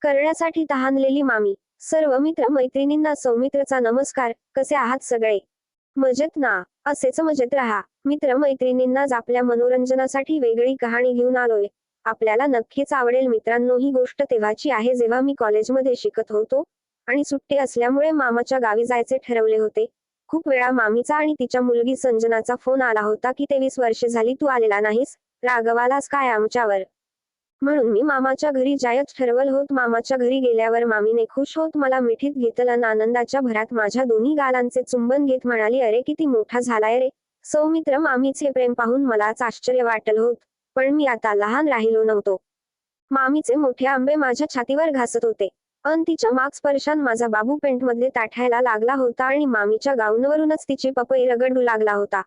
करण्यासाठी तहानलेली मामी. सर्व मित्र मैत्रिणींना सौमित्रचा नमस्कार. कसे आहात सगळे? मजेत ना? असेच मजेत राहा. मित्र मैत्रिणींनाच आपल्या मनोरंजनासाठी वेगळी कहाणी घेऊन आलोय. आपल्याला नक्कीच आवडेल मित्रांनो. ही गोष्ट तेव्हाची आहे जेव्हा मी कॉलेजमध्ये शिकत होतो आणि सुट्टी असल्यामुळे मामाच्या गावी जायचे ठरवले होते. खूप वेळा मामीचा आणि तिच्या मुलगी संजनाचा फोन आला होता की 23 वर्षे झाली तू आलेला नाहीस, रागवालास काय आमच्यावर? म्हणून मी मामाच्या घरी जायच ठरवलं होत. मामाच्या घरी गेल्यावर मामीने खुश होत मला मिठीत घेतलं अन आनंदाच्या भरात माझ्या दोन्ही गालांचे चुंबन घेत म्हणाली, अरे किती मोठा झालाय रे. सौमित्र. मामीचे प्रेम पाहून मलाच आश्चर्य वाटलं होत, पण मी आता लहान राहिलो नव्हतो. मामीचे मोठे आंबे माझ्या छातीवर घासत होते अन तिच्या माग स्पर्शान माझा बाबू पेंटमध्ये ताठायला लागला होता आणि मामीच्या गाऊनवरूनच तिची पपई रगडू लागला होता.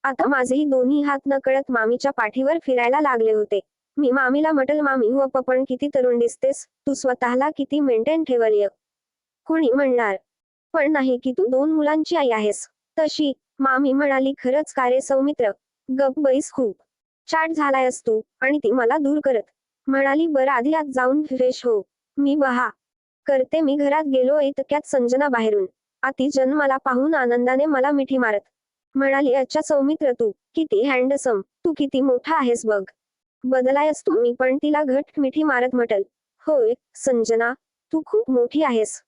आता माझेही दोन्ही हात नकळत मामीच्या पाठीवर फिरायला लागले होते. मी मामीला म्हटलं, मामी हो पण किती तरुण दिसतेस, तू स्वतःला किती मेंटेन ठेवलीय. कुणी म्हणणार पण नाही की तू 2 मुलांची आई आहेस. तशी. मामी म्हणाली, खरंच का रे सौमित्र? गप बैस, खूप चाट झालायस तू. आणि ती मला दूर करत म्हणाली, बरं आधी आत जाऊन फ्रेश हो. मी बहा करते. मी घरात गेलो इतक्यात संजना बाहेरून आती मला पाहून आनंदाने मला मिठी मारत म्हणाली, अच्छा सौमित्र, तू किती हँडसम, तू किती मोठा आहेस बघ. बदलायस तू. मी पण तिला घट्ट मिठी मारत म्हटल, होय संजना, तू खूप मोठी आहेस.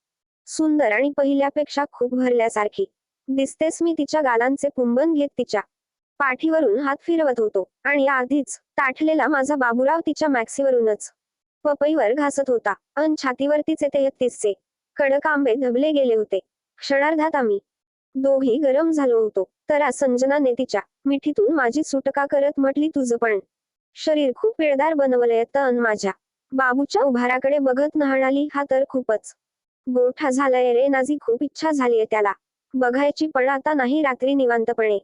सुंदर आणि पहिल्यापेक्षा खूप भरल्यासारखी दिसतेस. मी तिच्या गालांचे चुंबन घेत तिच्या पाठीवरून हात फिरवत होतो आणि आधीच ताठलेला माझा बाबूराव तिच्या मॅक्सीवरूनच पपईवर घासत होता अन छातीवरतीचे 33चे कडक आंबे धबले गेले होते. क्षणार्धात आम्ही दोघी गरम झालो होतो. तर संजनाने तिच्या मिठीतून माझी सुटका करत म्हटली, तुझं पण शरीर खूप पिळदार बनवलंय अन माझ्या बाबूच्या उभाराकडे बघत म्हणाली, हा तर खूपच गोठा झालाय रे नाजी. खूप इच्छा झालीये त्याला बघायची, पण आता नाही, रात्री निवांतपणे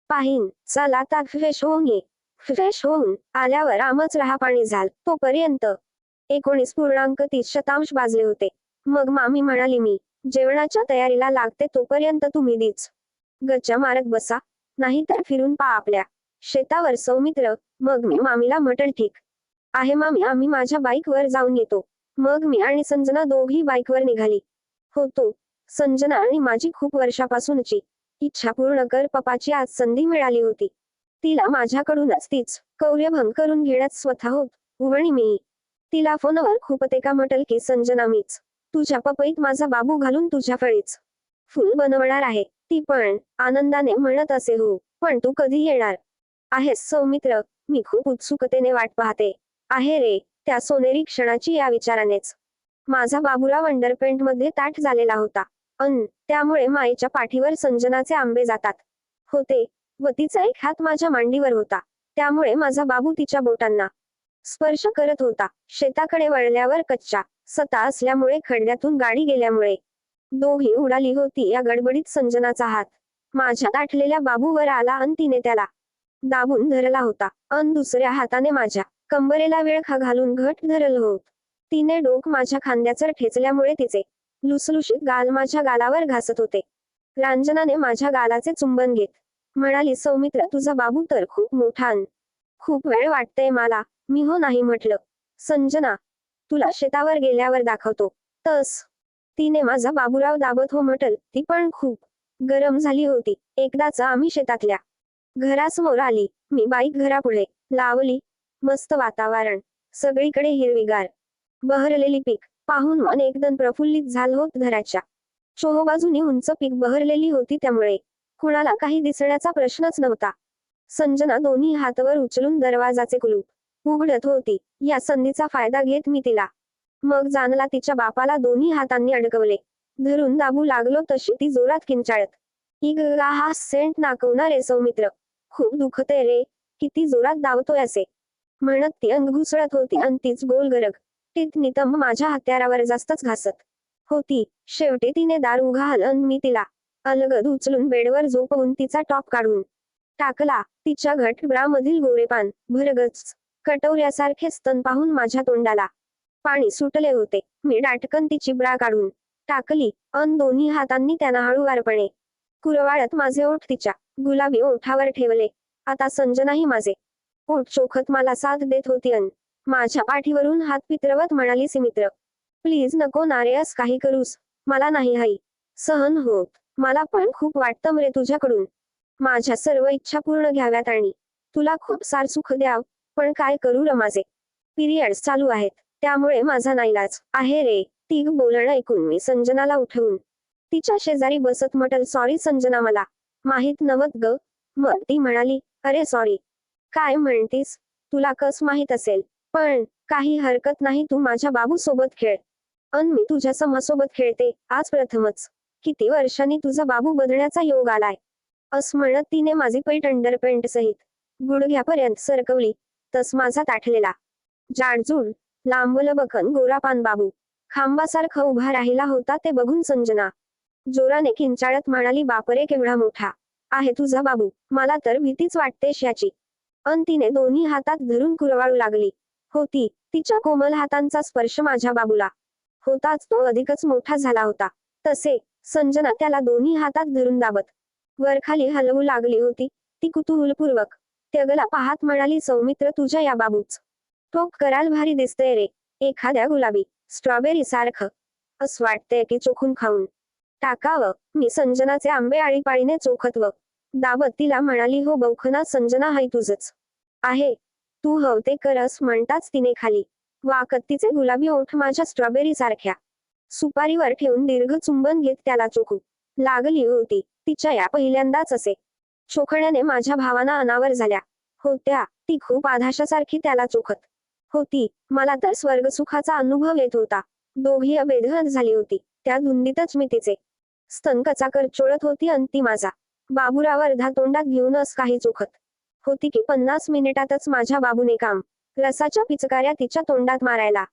पाहीन. चल आता फ्रेश होऊन ये. फ्रेश होऊन आल्यावर आमच रहा पाणी झाल. तोपर्यंत 19.30 वाजले होते. मग मामी म्हणाली, मी जेवणाच्या तयारीला लागते, तोपर्यंत तुम्ही दीच गच्चा मारत बसा, नाही तर फिरून पा आपल्या शेतावर सौमित्र. मग मी मामीला म्हटलं, ठीक आहे मामी, आम्ही माझ्या बाईकवर जाऊन येतो. मग मी आणि संजना दोघी बाईकवर निघाली होतो. संजना आणि माझी खूप वर्षापासूनची इच्छा पूर्ण कर पप्पाची आज संधी मिळाली होती. तिला माझ्याकडूनच तीच कौर्यभंग करून घेण्यात स्वतः होत उवणी मी तिला फोनवर खूप का म्हटल की, संजना, मीच तुझ्या पपईत माझा बाबू घालून तुझ्या फळीच फुल बनवणार आहे. ती पण आनंदाने म्हणत असे, हो पण तू कधी येणार आहेस सौमित्र? मी खूप उत्सुकतेने वाट पाहते आहे रे त्या सोनेरी क्षणाची. या विचारानेच माझा बाबूराव अंडरपेंटमध्ये ताठ झालेला होता अन त्यामुळे माईच्या पाठीवर संजनाचे आंबे जातात होते व तिचा एक हात माझ्या मांडीवर होता. त्यामुळे माझा बाबू तिच्या बोटांना स्पर्श करत होता. शेताकडे वळल्यावर कच्चा सता असल्यामुळे खड्ड्यातून गाडी गेल्यामुळे दोघी उडाली होती. या गडबडीत संजनाचा हात माझ्या ताठलेल्या बाबूवर आला अन तिने त्याला दाबून धरला होता अन दुसऱ्या हाताने माझ्या कंबरेला विळखा घालून घट्ट धरलं होत. तिने डोक माझ्या खांद्यावर ठेचल्यामुळे तिचे लुसलुशीत गाल माझ्या गालावर घासत होते. रांजनाने माझ्या गालाचे चुंबन घेत म्हणाली, सौमित्र, तुझा बाबू तर खूप मोठा अन खूप वेळ वाटतंय मला. मी हो नाही म्हटलं. संजना, तुला शेतावर गेल्यावर दाखवतो. तस तिने माझा बाबूराव दाबत हो म्हटल. ती पण खूप गरम झाली होती. एकदाच आम्ही शेतातल्या घरासमोर आली. मी बाईक घरापुढे लावली. मस्त वातावरण, सगळीकडे हिरवीगार बहरलेली पीक पाहून मन एकदम प्रफुल्लित झालं होत. घराच्या चोहोबाजूनी उंच पीक बहरलेली होती, त्यामुळे कुणाला काही दिसण्याचा प्रश्नच नव्हता. संजना दोन्ही हातवर उचलून दरवाजाचे कुलूप उघडत होती. या संधीचा फायदा घेत मी तिला मग जाणला तिच्या बापाला दोन्ही हातांनी अडकवले. धरून दाबू लागलो तशी ती जोरात किंचाळत, इग हा सेंट नाकवणार रे सौमित्र, खूप दुखतंय रे, किती जोरात दावतोय असे म्हणत ती अंग घुसळत होती अन तीच गोल गरग टीत नितंब माझ्या हत्यारावर जास्तच घासत होती. शेवटी तिने दार उघडलं अन मी तिला अलगद उचलून बेडवर झोपवून तिचा टॉप काढून टाकला. तिच्या घट ब्रा मधील गोरेपान भरगच कटोऱ्यासारखे स्तन पाहून माझ्या तोंडाला पाणी सुटले होते. मी डाटकन तिची ब्रा काढून टाकली अन दोन्ही हातांनी त्यांना हळूवारपणे कुरवाळत माझे ओठ तिच्या गुलाबी ओठावर ठेवले. आता संजनाही माझे ओठ चोखत मला साथ देत होती अन माझ्या पाठीवरून हात पितरवत म्हणाली, सिमित्र, प्लीज नको ना रे, असं काही करूस. मला नाही हाई सहन होत. मला पण खूप वाटतं रे तुझ्याकडून माझ्या सर्व इच्छा पूर्ण घ्याव्यात आणि तुला खूप सार सुख द्याव. पण काय करू र, माझे पिरियड्स चालू आहेत, त्यामुळे माझा नाईलाज आहे रे. ती बोलणं ऐकून मी संजनाला उठवून तिच्या शेजारी बसत म्हटल, सॉरी संजना, मला माहित नव्हत ग. मग ती म्हणाली, अरे सॉरी काय म्हणतीस, तुला कस माहित असेल. पण काही हरकत नाही, तू माझ्या बाबू सोबत खेळ अन मी तुझ्या समासोबत खेळते. आज प्रथमच किती वर्षांनी तुझा बाबू बदलण्याचा योग आलाय. असं म्हणत तिने माझी पैठ अंडरपॅन्ट सहित गुडघ्यापर्यंत सरकवली. तस माझा ताठलेला जाडजूड लांबलबकन गोरापान बाबू खांबासारखा उभा राहिला होता. ते बघून संजना जोराने किंचाळत म्हणाली, बापरे केवढा मोठा आहे तुझा बाबू, मला तर भीतीच वाटतेश याची. अन तिने दोन्ही हातात धरून कुरवाळू लागली होती. तिच्या कोमल हातांचा स्पर्श माझ्या बाबूला होताच तो अधिकच मोठा झाला होता. तसे संजना त्याला दोन्ही हातात धरून दाबत वरखाली हलवू लागली होती. ती कुतूहलपूर्वक त्यागला पाहत म्हणाली, सौमित्र, तुझ्या या बाबूच टोक कराल भारी दिसतंय रे, एखाद्या गुलाबी स्ट्रॉबेरी सारखं. असं वाटतंय की चोखून खाऊन टाकावं. मी संजनाचे आंबे आळीपाळीने चोखत व दाबत तिला म्हणाली, हो बौखना संजना, हाय तुझच आहे, तू हव ते करस. म्हणताच तिने खाली वाकत तिचे गुलाबी ओठ माझ्या स्ट्रॉबेरी सारख्या सुपारीवर ठेवून दीर्घ चुंबन घेत त्याला चोखू लागली होती. तिच्या या पहिल्यांदाच असे चोखण्याने माझ्या भावाना अनावर झाल्या होत्या. ती खूप आधाशासारखी त्याला चोखत होती. मला तर स्वर्गसुखाचा अनुभव येत होता. दोघी अबेधन झाली होती. त्या धुंदीतच मी तिचे स्तन कचाकर चोळत होती अन ती माझा बाबूराव अर्धा तोंडात घेऊनच काही चोखत होती की 50 मिनिटातच माझ्या बाबूने काम रसाच्या पिचकाऱ्या तिच्या तोंडात मारायला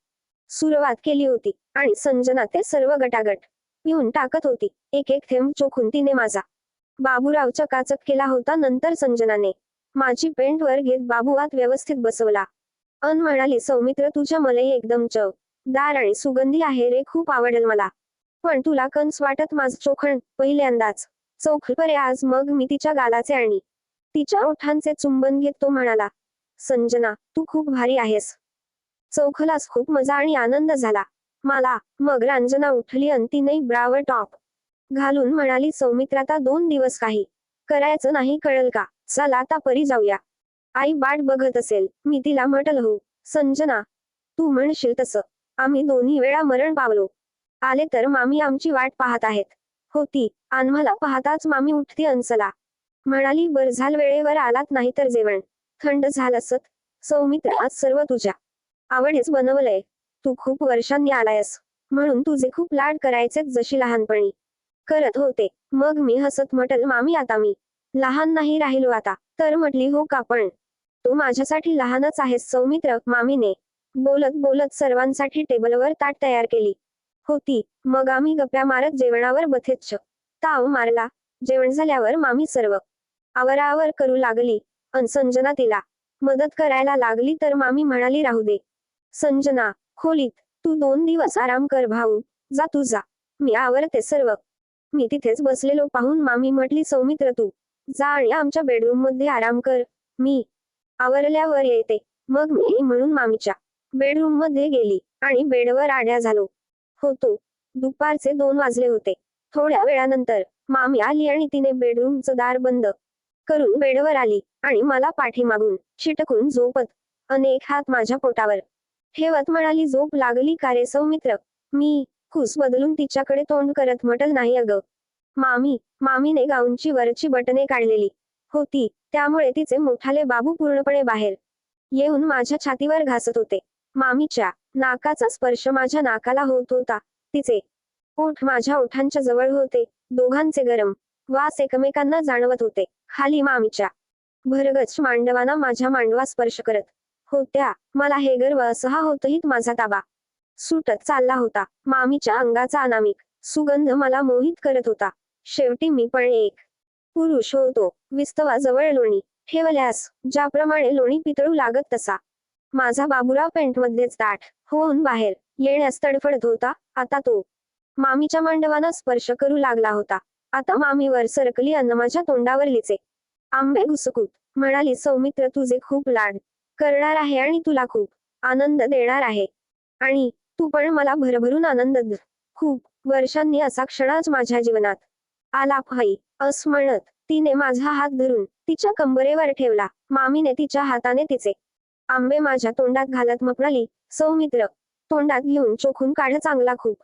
सुरुवात केली होती. आणि संजना ते सर्व गटागट पिऊन टाकत होती. एक एक थेंब चोखून तिने माझा बाबूराव चकाचक केला होता. नंतर संजनाने माझी पेंट वर घेत बाबू आत व्यवस्थित बसवला अन म्हणाली, सौमित्र, तुझ्या मलई एकदम चवदार आणि सुगंधी आहे रे, खूप आवडेल मला. पण तुला कंस वाटत माझं चोखण पहिल्यांदाच चोखपरे आज. मग मी तिच्या गालाचे आणि तिच्या ओठांचे चुंबन घेत तो म्हणाला, संजना, तू खूप भारी आहेस. चौखलास. खूप मजा आणि आनंद झाला मला. मग रंजना उठली अन तिने ब्रावर टॉप घालून म्हणाली, सौमित्र, आता 2 दिवस काही करायचं नाही, कळल का. चल आता परी जाऊया, आई बाट बघत असेल. मी तिला म्हटल, हो संजना, तू म्हणशील तसं. आम्ही दोन्ही वेळा मरण पावलो. आले तर मामी आमची वाट पाहत आहेत होती. आम्हाला पाहताच मामी उठती अन चला म्हणाली, बर झाल वेळेवर आलात, नाही तर जेवण थंड झालं असत. सौमित्र, आज सर्व तुझ्या आवडीच बनवलंय. तू खूप वर्षांनी आलायस म्हणून तुझे खूप लाड करायचेत, जशी लहानपणी करत होते. मग मी हसत म्हटल, मामी, आता मी लहान नाही राहिलो आता. तर म्हटली, हो का, पण तू माझ्यासाठी लहानच आहेस सौमित्र. मामीने बोलत बोलत सर्वांसाठी टेबलवर ताट तयार केली होती. मग आम्ही गप्प्या मारत जेवणावर बथेच्छ ताव मारला. जेवण झाल्यावर मामी सर्व आवरावर करू लागली अन संजना तिला मदत करायला लागली. तर मामी म्हणाली, राहू दे संजना खोलीत, तू 2 दिवस आराम कर भाऊ, जा तू जा, मी आवरते सर्व. मी तिथेच बसलेलो पाहून मामी म्हटली, सौमित्र, तू जा आणि आमच्या बेडरूम मध्ये आराम कर, मी आवरल्यावर येते. मग मी म्हणून मामीच्या बेडरूम मध्ये गेली आणि बेडवर आड्या झालो होतो. दुपारचे 2 वाजले होते. थोड्या वेळानंतर मामी आली आणि तिने बेडरूमचं दार बंद करून बेडवर आली आणि मला पाठीमागून चिटकून झोपत अनेक हात माझ्या पोटावर ठेवत म्हणाली, झोप लागली का रे सौमित्र. मी खुस बदलून तिच्याकडे तोंड करत म्हटल, नाही अगं मामी. मामीने गाऊनची वरची बटणे काढलेली होती, त्यामुळे तिचे मोठाले बाबू पूर्णपणे बाहेर येऊन माझ्या छातीवर घासत होते. मामीच्या नाकाचा स्पर्श माझ्या नाकाला होत होता. तिचे ओठ माझ्या ओठांच्या जवळ होते. दोघांचे गरम वास एकमेकांना जाणवत होते. खाली मामीच्या भरगच्च मांडवाना माझ्या मांडवा स्पर्श करत होत्या. मला हे गर्व असहा होतही माझा ताबा सुटत चालला होता. मामीच्या अंगाचा अनामिक सुगंध मला मोहित करत होता. शेवटी मी पण एक पुरुष होतो. विस्तवाजवळ लोणी ठेवल्यास ज्याप्रमाणे लोणी पितळू लागत तसा माझा बाबूराव पेंटमध्येच ताठ होऊन बाहेर येण्यास तडफडत होता. आता तो मामीच्या मांडवाना स्पर्श करू लागला होता. आता मामी वर सरकली अन माझ्या तोंडावर लिचे आंबे घुसकूत म्हणाली, सौमित्र, तुझे खूप लाड करणार आहे आणि तुला खूप आनंद देणार आहे. आणि तू पण मला भरभरून आनंद दे. खूप वर्षांनी असा क्षणच माझ्या जीवनात आला भाई, असं म्हणत तिने माझा हात धरून तिच्या कंबरेवर ठेवला. मामीने तिच्या हाताने तिचे आंबे माझ्या तोंडात घालत म्हणाली, सौमित्र, तोंडात घेऊन चोखून काढ चांगला खूप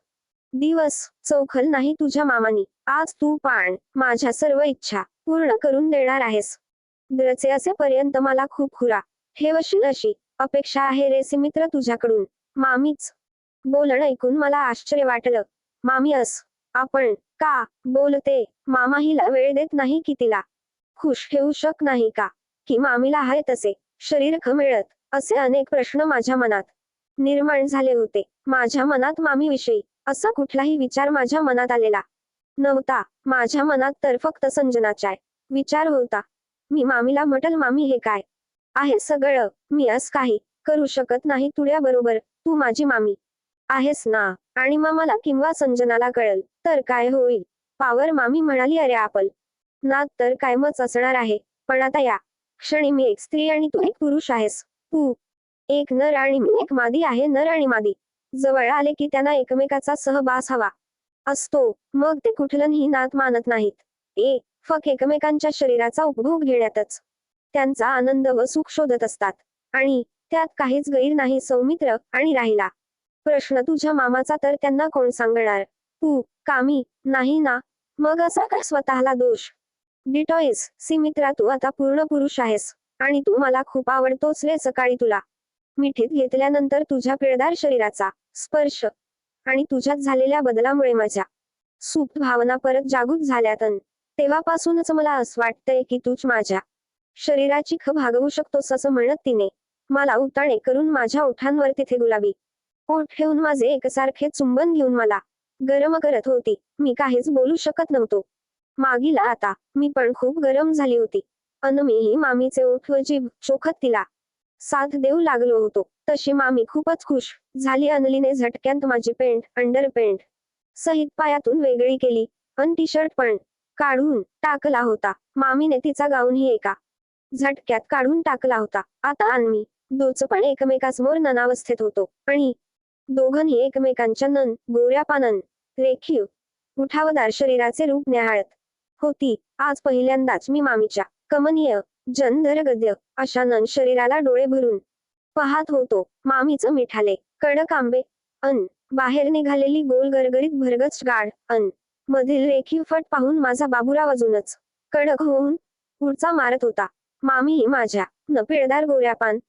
दिवस चौखल नाही तुझ्या मामानी. आज तू पण माझ्या सर्व इच्छा पूर्ण करून देणार आहेस. द्रचे असेपर्यंत मला खूप खुरा ठेवशील अशी अपेक्षा आहे रे मित्र तुझ्याकडून. मामीच बोलणं ऐकून मला आश्चर्य वाटलं. मामी आपण का बोलते? मामा हिला वेळ देत नाही की तिला खुश ठेवू शक नाही का? की मामीला हवे तसे शरीर मिळत? असे अनेक प्रश्न माझ्या मनात निर्माण झाले होते. माझ्या मनात मामीविषयी असा कुठलाही विचार माझ्या मनात आलेला नव्हता. माझ्या मनात तर फक्त संजनाचा विचार होता. मी मामीला म्हटल, मामी हे काय आहे सगळं? मी काही करू शकत नाही तुझ्याबरोबर. तू माझी मामी आहेस ना? आणि मामाला किंवा संजनाला कळल तर काय होईल? पावर मामी म्हणाली, अरे आपल नात तर कायमच असणार आहे. पण आता या क्षणी मी एक स्त्री आणि तू एक पुरुष आहेस. तू एक नर आणि मी एक मादी आहे. नर आणि मादी जवळ आले की त्यांना एकमेकाचा सहवास हवा असतो. मग ते कुठलंही नात मानत नाहीत. फक्त एकमेकांच्या शरीराचा उपभोग घेण्यातच त्यांचा आनंद व सुख शोधत असतात. आणि त्यात काहीच गैर नाही सौमित्र. आणि राहिला प्रश्न तुझ्या मामाचा, तर त्यांना कोण सांगणार? तू कामी नाही ना? मग असा काय स्वतःला दोष देतोयस? मित्रा, तू आता पूर्ण पुरुष आहेस आणि तू मला खूप आवडतोस रे. सकाळी तुला मिठीत घेतल्यानंतर तुझ्या पिळदार शरीराचा स्पर्श आणि तुझ्यात झालेल्या बदलामुळे माझ्या सुप्त भावना परत जागृत झाल्यात. तेव्हापासूनच मला असं वाटतंय की तूच माझ्या शरीराची भागवू शकतोस. असं म्हणत तिने मला उताणे करून माझ्या ओठांवर तिथे गुलाबी ओठ ठेवून माझे एकसारखे चुंबन घेऊन मला गरम करत होती. मी काहीच बोलू शकत नव्हतो. मागीला आता मी पण खूप गरम झाली होती. मीही मामीचे ओठ व जीभ चोखत तिला साथ देऊ लागलो होतो. तशी मामी खूपच खुश झाली. अनलीने झटक्यात माझी पेंट अंडरपेंट सहित पायातून वेगळी केली. टी शर्ट पण काढून टाकला होता. मामीने तिचा गाऊनही एका झटक्यात काढून टाकला होता. आता मी दोच पण एकमेकासमोर ननावस्थेत होतो आणि दोघंही एकमेकांच्या गोऱ्या पानन रेखीव उठावदार शरीराचे रूप न्याहाळत होती. आज पहिल्यांदाच मी मामीच्या कमनीय जनधर गद्य अशा शरीराला डोळे भरून पाहत होतो. मामीचं मिठाले कडक आंबे बाहेर निघालेली गोल गरगरीत भरगच गाड मधील रेखीव फट पाहून माझा बाबूराव अजूनच कडक होऊन पुढचा मारत होता. मामीही माझ्या पिळदार गोऱ्यापान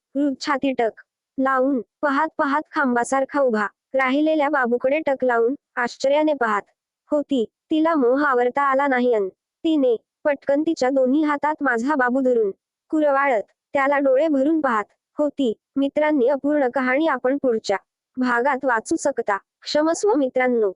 छाती टक लावून पाहत पाहत खांबासारखा उभा राहिलेल्या बाबूकडे टक लावून आश्चर्याने पाहत होती. तिला मोह आवरता आला नाही. तिने पटकन तिच्या दोन्ही हातात माझा बाबू धरून कुरवाळत त्याला डोळे भरून पाहत होती. मित्रांनी, अपूर्ण कहाणी आपण पुढच्या भागात वाचू शकता. क्षमस्व मित्रांनो.